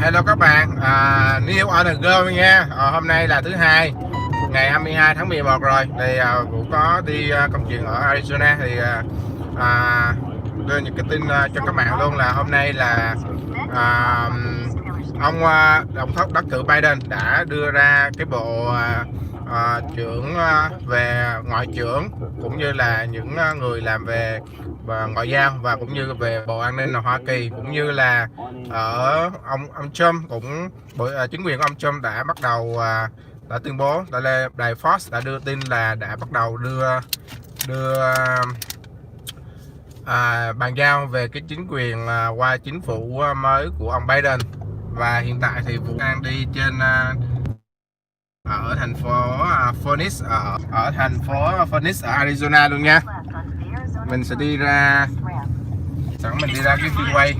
Hello các bạn, New on the go nha. Hôm nay là thứ hai, ngày 22 tháng 11 rồi. Thì Vũ có đi công chuyện ở Arizona thì đưa những cái tin cho các bạn luôn là hôm nay là ông tổng thống đắc cử Biden đã đưa ra cái bộ trưởng về ngoại trưởng cũng như là những người làm về ngoại giao và cũng như về bộ an ninh ở Hoa Kỳ, cũng như là ở ông Trump cũng chính quyền của ông Trump đã bắt đầu đã tuyên bố, đài Fox đã đưa tin là đã bắt đầu đưa bàn giao về cái chính quyền qua chính phủ mới của ông Biden. Và hiện tại thì Vũ đang đi trên ở thành phố Phoenix, ở thành phố Phoenix ở Arizona luôn nha. Mình sẽ đi ra mình đi ra cái freeway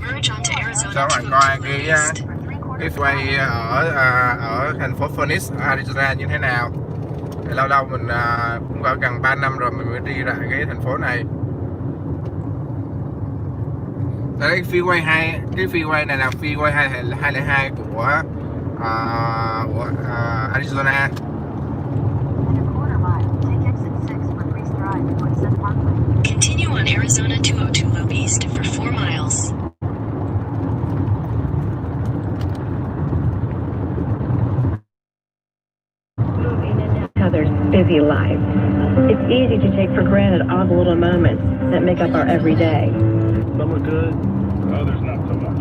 cho các bạn coi cái freeway ở thành phố Phoenix Arizona như thế nào. Thì lâu lâu mình cũng ở gần 3 năm rồi mình mới đi lại cái thành phố này. Cái freeway này là freeway 202 của Arizona. Continue on Arizona 202 Loop East for 4 miles. Others' busy lives. It's easy to take for granted all the little moments that make up our everyday. Some are good, others not so much.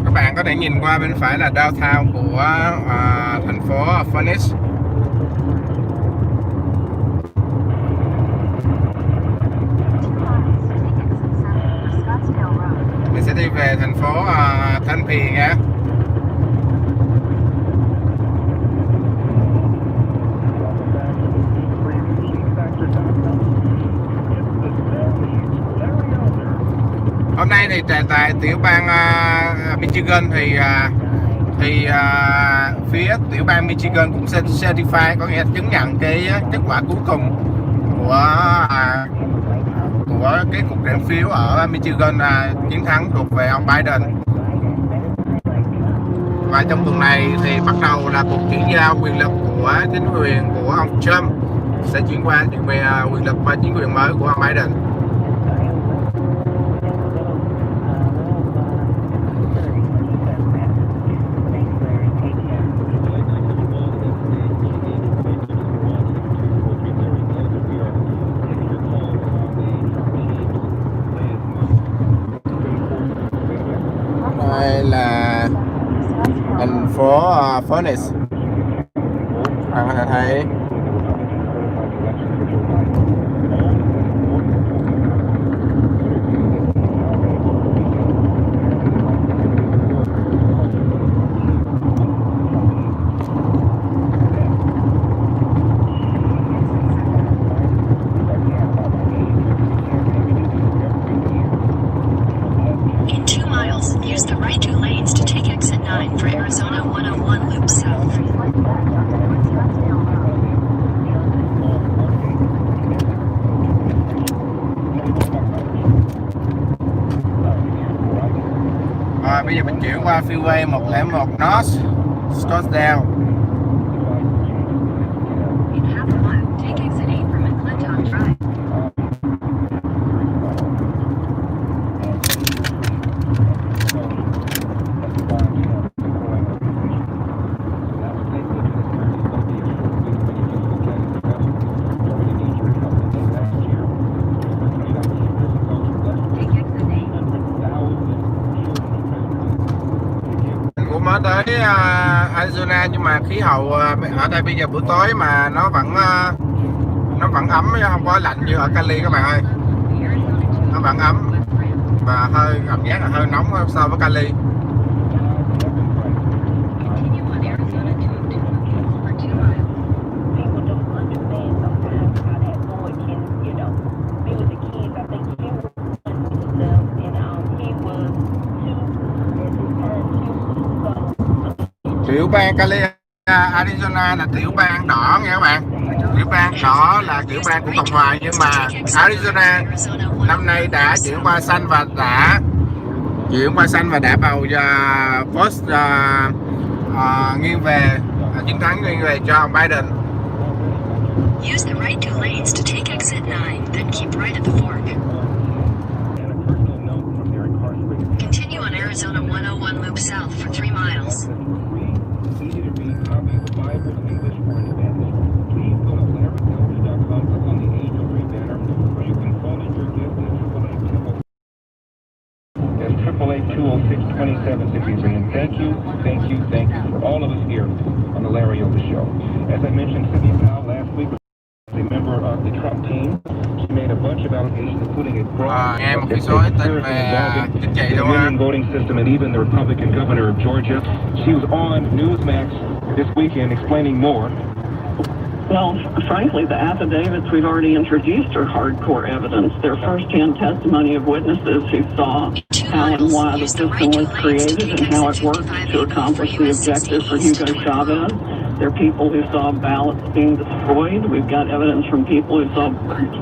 Các bạn có thể nhìn qua bên phải là downtown của thành phố Phoenix. Mình sẽ đi về thành phố Thanh Thủy nha. Hôm nay thì tại tiểu bang Michigan thì phía tiểu bang Michigan cũng certify, có nghĩa là chứng nhận cái kết quả cuối cùng của cái cuộc điểm phiếu ở Michigan chiến thắng thuộc về ông Biden. Và trong tuần này thì bắt đầu là cuộc chuyển giao quyền lực của chính quyền của ông Trump sẽ chuyển qua quyền lực qua chính quyền mới của ông Biden. Đây là thành phố Phoenix, bạn có thể thấy bây giờ mình chuyển qua freeway 101 North Scottsdale. Mới tới Arizona nhưng mà khí hậu ở đây bây giờ buổi tối mà nó vẫn ấm, không có lạnh như ở Cali các bạn ơi. Nó vẫn ấm và hơi cảm giác là hơi nóng so với Cali. Tiểu bang Arizona là tiểu bang đỏ nha các bạn. Tiểu bang đỏ là tiểu bang của Cộng hòa, nhưng mà Arizona năm nay đã chuyển qua xanh và đã bầu post nghiêng về chiến thắng nghiêng về cho ông Biden. Use the right two lanes to take exit 9, then keep right at the fork. Continue on Arizona 101 loop south for 3 miles. Thank you for all of us here on the Larry Over Show. As I mentioned, Cindy Powell last week was a member of the Trump team. She made a bunch of allegations, including a broad the voting system and even the Republican governor of Georgia. She was on Newsmax this weekend explaining more. Well, frankly, the affidavits we've already introduced are hardcore evidence. They're first-hand testimony of witnesses who saw how and why the system was created and how it worked to accomplish the objective for Hugo Chavez. There are people who saw ballots being destroyed. We've got evidence from people who saw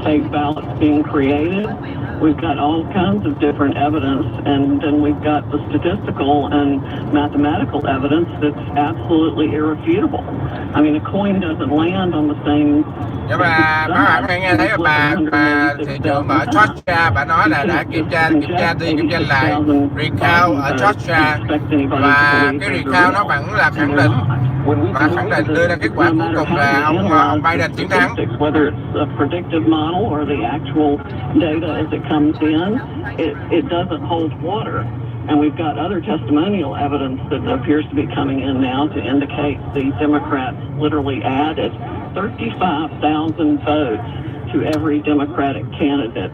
fake ballots being created. We've got all kinds of different evidence, and then we've got the statistical and mathematical evidence that's absolutely irrefutable. I mean, a coin doesn't land on the same. Nhưng mà các bạn hay nghe thấy bà thị trưởng ở Georgia, bà nói là đã kiểm tra lại recount ở Georgia, và cái recount nó vẫn là khẳng định đưa ra kết quả cuối cùng là ông Biden chiến thắng. Whether it's a predictive model or the actual data as it comes in, it doesn't hold water. And we've got other testimonial evidence that appears to be coming in now to indicate the Democrats literally added 35,000 votes to every Democratic candidate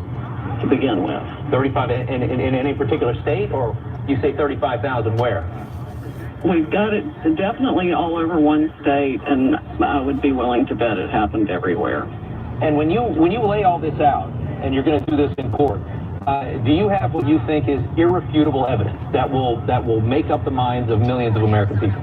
to begin with. 35 in any particular state, or you say 35,000 where? We've got it definitely all over one state, and I would be willing to bet it happened everywhere. And when you lay all this out, and you're going to do this in court, do you have what you think is irrefutable evidence that will make up the minds of millions of American people?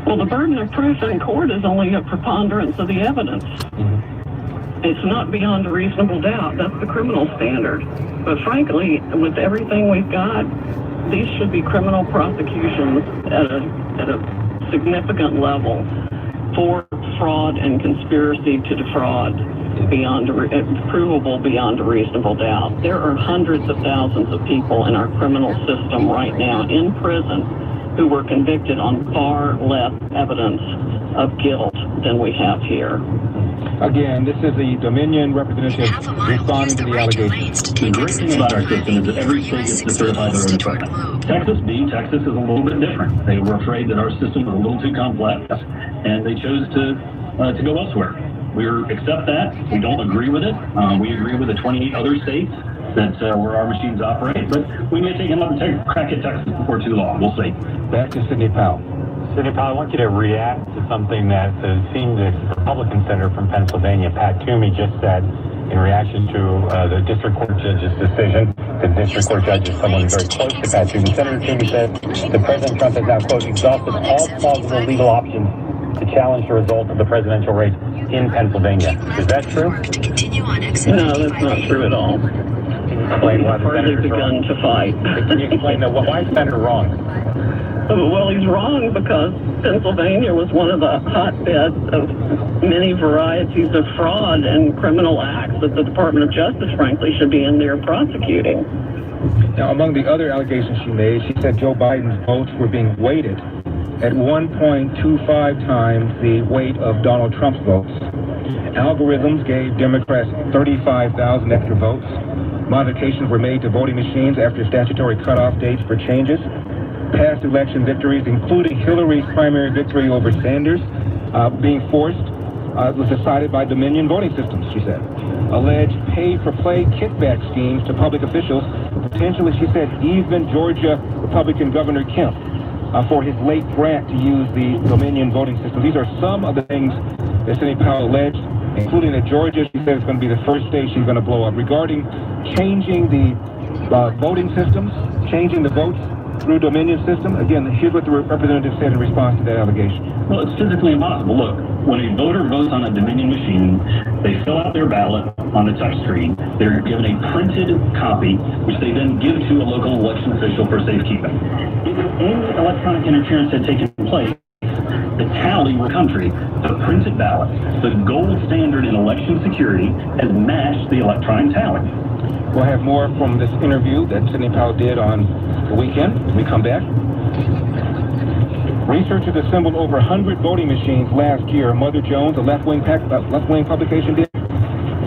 Well, the burden of proof in court is only a preponderance of the evidence. Mm-hmm. It's not beyond a reasonable doubt. That's the criminal standard. But frankly, with everything we've got, these should be criminal prosecutions at a significant level for fraud and conspiracy to defraud provable beyond a reasonable doubt. There are hundreds of thousands of people in our criminal system right now in prison who were convicted on far less evidence of guilt than we have here. Again, this is the Dominion representative responding to the allegations. The great thing about our system is that every state gets to certify their own equipment. Texas is a little bit different. They were afraid that our system was a little too complex, and they chose to go elsewhere. We accept that. We don't agree with it. We agree with the 28 other states that where our machines operate, but we may take another crack at Texas before too long. We'll see. Back to Sidney Powell. Sidney Powell, I want you to react to something that seemed the Republican senator from Pennsylvania, Pat Toomey, just said in reaction to the district court judge's decision. The district court judge is someone very close to Pat Toomey. Senator Toomey said that President Trump has now, quote, exhausted all plausible legal options to challenge the result of the presidential race in Pennsylvania. Is that true? No, that's not true at all. Explain why the senator's begun to fight. Can you explain that? Why is the senator wrong? Well, he's wrong because Pennsylvania was one of the hotbeds of many varieties of fraud and criminal acts that the Department of Justice, frankly, should be in there prosecuting. Now, among the other allegations she made, she said Joe Biden's votes were being weighted at 1.25 times the weight of Donald Trump's votes. Algorithms gave Democrats 35,000 extra votes. Modifications were made to voting machines after statutory cutoff dates for changes. Past election victories, including Hillary's primary victory over Sanders, being forced, was decided by Dominion voting systems, she said. Alleged pay-for-play kickback schemes to public officials, potentially, she said, even Georgia Republican Governor Kemp for his late grant to use the Dominion voting system. These are some of the things that Sidney Powell alleged, including that Georgia, she said, is going to be the first state she's going to blow up. Regarding changing the voting systems, changing the votes, through Dominion's system? Again, here's what the representative said in response to that allegation. Well, it's physically impossible. Look, when a voter votes on a Dominion machine, they fill out their ballot on the touch screen. They're given a printed copy, which they then give to a local election official for safekeeping. If any electronic interference had taken place, the tally in the country, the printed ballot, the gold standard in election security, has matched the electronic tally. We'll have more from this interview that Sidney Powell did on the weekend when we come back. Researchers assembled over 100 voting machines last year. Mother Jones, a left-wing publication, did.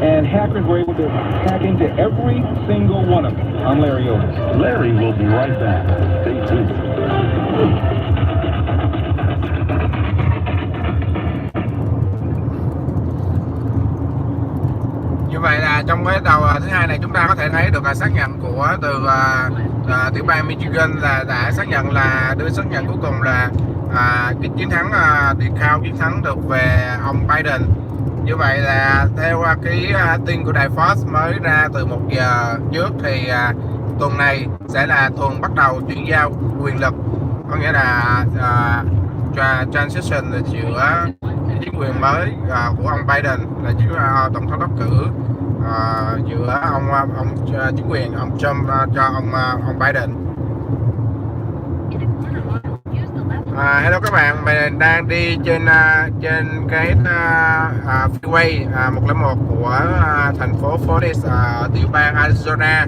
And hackers were able to hack into every single one of them. I'm Larry Otis. Larry will be right back. Stay tuned. Như vậy là trong cái đầu thứ hai này chúng ta có thể thấy được là xác nhận của từ tiểu bang Michigan là đã xác nhận là đưa xác nhận cuối cùng là cái chiến thắng tuyệt khao chiến thắng được về ông Biden. Như vậy là theo cái tin của đài Fox mới ra từ 1 giờ trước thì tuần này sẽ là tuần bắt đầu chuyển giao quyền lực, có nghĩa là transition giữa chính quyền mới của ông Biden là tổng thống đắc cử giữa chính quyền ông Trump cho ông Biden. Hello các bạn, mình đang đi trên cái freeway 101 của thành phố Phoenix ở tiểu bang Arizona.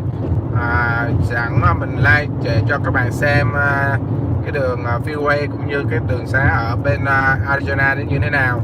Sẵn mình like để cho các bạn xem cái đường freeway cũng như cái đường xá ở bên Arizona nó như thế nào.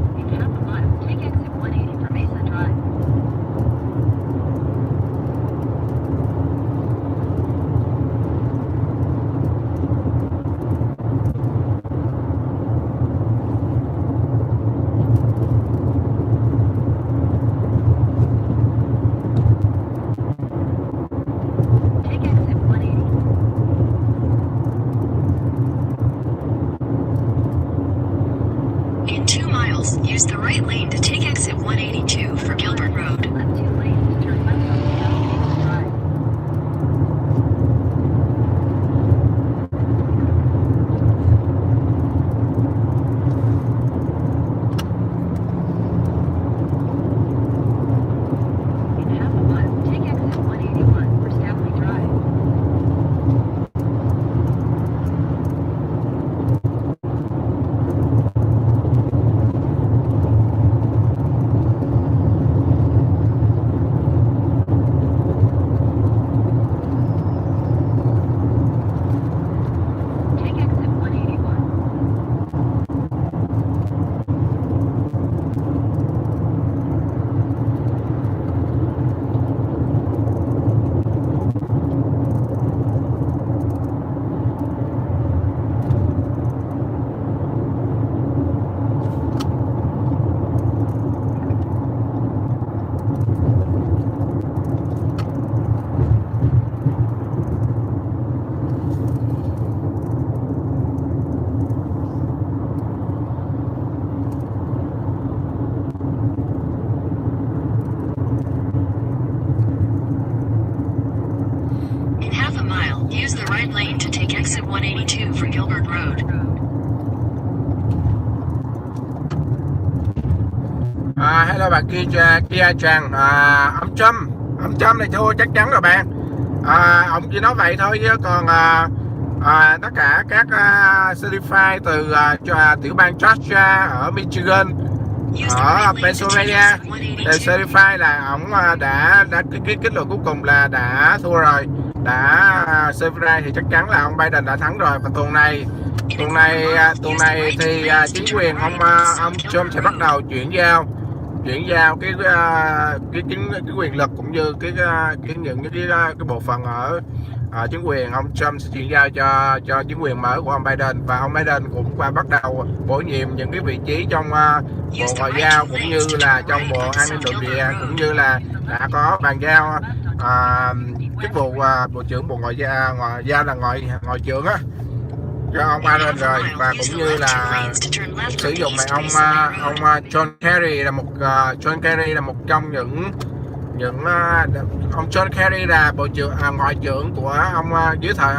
In 2 miles, use the right lane to take exit 182 for Gilbert Road. Use the right lane to take exit 182 for Gilbert Road. Hello bạn Kia Trang. Ông Trump này thua chắc chắn rồi bạn. Ông chỉ nói vậy thôi chứ còn tất cả các certified từ tiểu bang Georgia, ở Michigan, ở Pennsylvania đều certified là ông đã cái kết luận cuối cùng là đã thua rồi, đã certified thì chắc chắn là ông Biden đã thắng rồi. Và tuần này thì chính quyền ông Trump sẽ bắt đầu chuyển giao cái quyền lực cũng như những cái bộ phận ở chính quyền ông Trump sẽ chuyển giao cho chính quyền mới của ông Biden, và ông Biden cũng bắt đầu bổ nhiệm những cái vị trí trong bộ ngoại giao cũng như là trong bộ an ninh nội địa, cũng như là đã có bàn giao chức vụ bộ trưởng bộ ngoại giao là ngoại trưởng á cho ông Biden rồi, và cũng như là sử dụng này ông John Kerry là một trong những ông John Kerry là bộ trưởng ngoại trưởng của ông dưới thời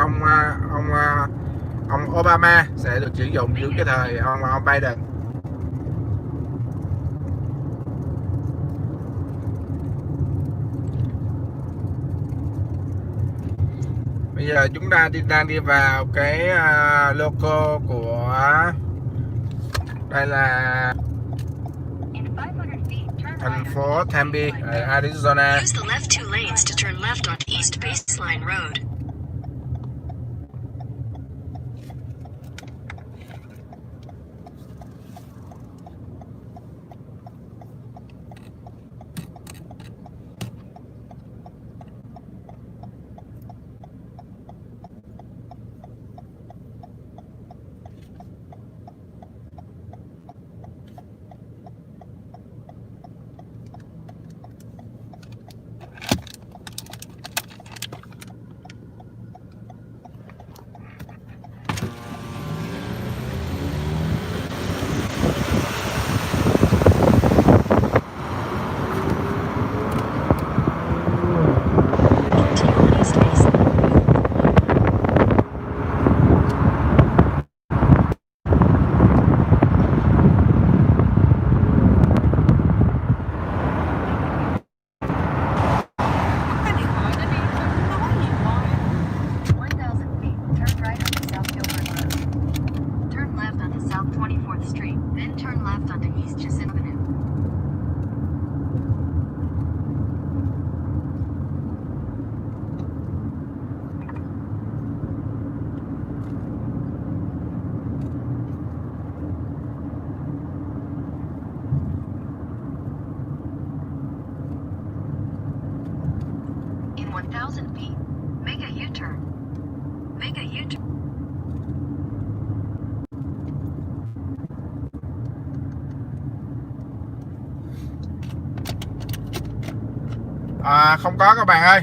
ông Obama sẽ được sử dụng dưới cái thời ông Biden. Bây giờ chúng ta đang đi vào cái logo của đây là thành phố Tempe, Arizona. Use the left two lanes to turn left onto East Baseline Road. In 1,000 feet, make a U-turn. Make a U-turn. Không có các bạn ơi.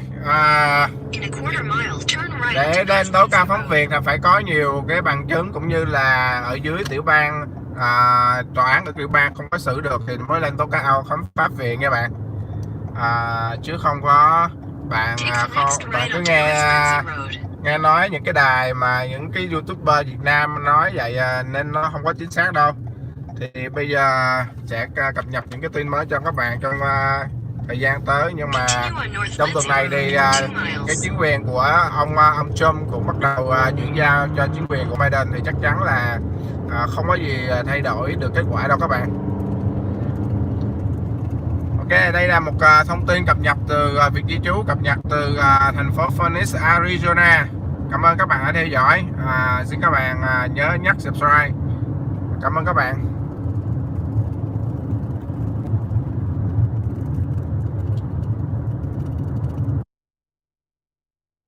Để lên tố cáo phóng viên là phải có nhiều cái bằng chứng, cũng như là ở dưới tiểu bang tòa án ở tiểu bang không có xử được thì mới lên tố cáo khám pháp viện nha bạn. Chứ không có bạn bạn cứ nghe nói những cái đài mà những cái YouTuber Việt Nam nói vậy nên nó không có chính xác đâu. Thì bây giờ sẽ cập nhật những cái tin mới cho các bạn trong thời gian tới, nhưng mà trong tuần này thì cái chính quyền của ông Trump cũng bắt đầu chuyển giao cho chính quyền của Biden, thì chắc chắn là không có gì thay đổi được kết quả đâu các bạn. Ok, đây là một thông tin cập nhật từ việc di trú, cập nhật từ thành phố Phoenix, Arizona. Cảm ơn các bạn đã theo dõi. Xin các bạn nhớ nhắc subscribe. Cảm ơn các bạn.